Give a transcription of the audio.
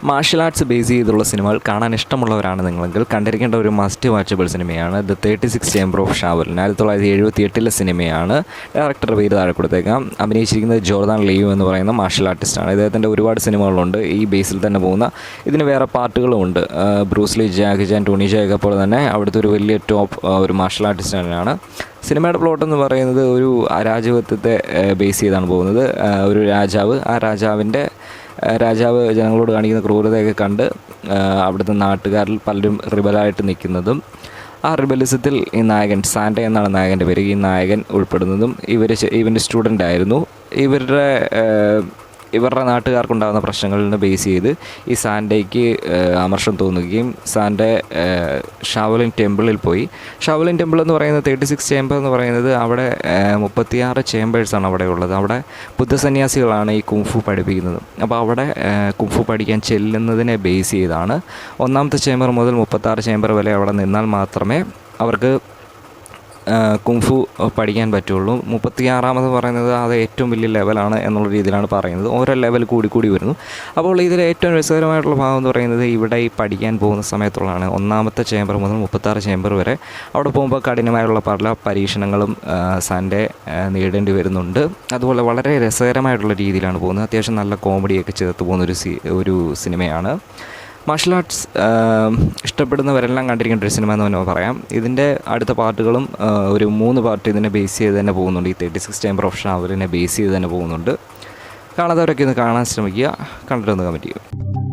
Martial arts base ചെയ്തുള്ള സിനിമകൾ കാണാൻ ഇഷ്ടമുള്ളവരാണ് നിങ്ങളെങ്കിൽ കണ്ടിരിക്കേണ്ട ഒരു മസ്റ്റ് വാച്ചബിൾ സിനിമയാണ് ദ 36 ചേംബർ ഓഫ് ഷാവലിൻ. 1978 സിനിമയാണ്. ഡയറക്ടറുടെ പേര് താഴെ കൊടുത്തേക്കാം. അഭിനയിച്ചിരിക്കുന്നത് ജോർദാൻ ലിയു എന്ന് പറയുന്ന മാർഷ്യൽ ആർട്ടിസ്റ്റാണ്. ഇദ്ദേഹത്തിൻ്റെ ഒരുപാട് സിനിമകളുണ്ട് ഈ ബേസിൽ തന്നെ പോകുന്ന. ഇതിന് വേറെ പാർട്ടുകളും ഉണ്ട്. ബ്രൂസ് ലീ, ജാക്കി ചാൻ, ടോണി ജായൊക്കെ പോലെ തന്നെ അവിടുത്തെ ഒരു വലിയ ടോപ്പ് ഒരു മാർഷ്യൽ ആർട്ടിസ്റ്റ് തന്നെയാണ്. സിനിമയുടെ പ്ലോട്ട് എന്ന് പറയുന്നത് ഒരു അരാജകത്വത്തെ ബേസ് ചെയ്താണ് പോകുന്നത്. ഒരു രാജാവ്, ആ രാജാവ് ജനങ്ങളോട് കാണിക്കുന്ന ക്രൂരതയൊക്കെ കണ്ട് അവിടുത്തെ നാട്ടുകാരിൽ പലരും റിബലായിട്ട് നിൽക്കുന്നതും, ആ റിബലിസത്തിൽ ഈ നായകൻ, സാൻഡ എന്നാണ് നായകൻ്റെ പേര്, ഈ നായകൻ ഉൾപ്പെടുന്നതും ഇവൻ്റെ സ്റ്റുഡൻ്റ് ആയിരുന്നു. ഇവരുടെ നാട്ടുകാർക്കുണ്ടാകുന്ന പ്രശ്നങ്ങളിൽ നിന്ന് ബേസ് ചെയ്ത് ഈ സാൻഡയ്ക്ക് അമർഷം തോന്നുകയും സാൻഡ ഷാവലിൻ ടെമ്പിളിൽ പോയി. ഷാവലിൻ ടെമ്പിൾ എന്ന് പറയുന്നത് 36 ചേംബർ എന്ന് പറയുന്നത് അവിടെ 36 ചേംബേഴ്സാണ് അവിടെ ഉള്ളത്. അവിടെ ബുദ്ധസന്യാസികളാണ് ഈ കുംഫു പഠിപ്പിക്കുന്നത്. അപ്പോൾ അവിടെ കുംഫു പഠിക്കാൻ ചെല്ലുന്നതിനെ ബേസ് ചെയ്താണ്. 1ാമത്തെ ചേംബർ മുതൽ 36 ചേംബർ വരെ അവിടെ നിന്നാൽ മാത്രമേ അവർക്ക് കുംഫു പഠിക്കാൻ പറ്റുള്ളൂ. 36ാമത് പറയുന്നത് അത് ഏറ്റവും വലിയ ലെവലാണ് എന്നുള്ള രീതിയിലാണ് പറയുന്നത്. ഓരോ ലെവൽ കൂടി വരുന്നു. അപ്പോൾ ഇതിൽ ഏറ്റവും രസകരമായിട്ടുള്ള ഭാഗം എന്ന് പറയുന്നത് ഇവിടെ ഈ പഠിക്കാൻ പോകുന്ന സമയത്തുള്ളതാണ്. 1ാമത്തെ ചേംബർ മുതൽ 36 ചേംബർ വരെ അവിടെ പോകുമ്പോൾ കഠിനമായുള്ള പല പരീക്ഷണങ്ങളും സാൻഡെ നേടേണ്ടി വരുന്നുണ്ട്. അതുപോലെ വളരെ രസകരമായിട്ടുള്ള രീതിയിലാണ് പോകുന്നത്. അത്യാവശ്യം നല്ല കോമഡിയൊക്കെ ചേർത്ത് പോകുന്ന ഒരു സിനിമയാണ്. മാർഷ്യൽ ആർട്സ് ഇഷ്ടപ്പെടുന്നവരെല്ലാം കണ്ടിരിക്കേണ്ട ഒരു സിനിമ എന്ന് തന്നെ പറയാം. ഇതിൻ്റെ അടുത്ത പാർട്ടുകളും ഒരു 3 പാർട്ട് ഇതിനെ ബേസ് ചെയ്ത് തന്നെ പോകുന്നുണ്ട്. ഈ 36 ചേംബർ ഓഫ് ഷാവലിനെ ബേസ് ചെയ്ത് തന്നെ പോകുന്നുണ്ട്. കാണാത്തവരൊക്കെ ഒന്ന് കാണാൻ ശ്രമിക്കുക. കണ്ടിട്ടൊന്ന് കമൻറ്റ് ചെയ്യുക.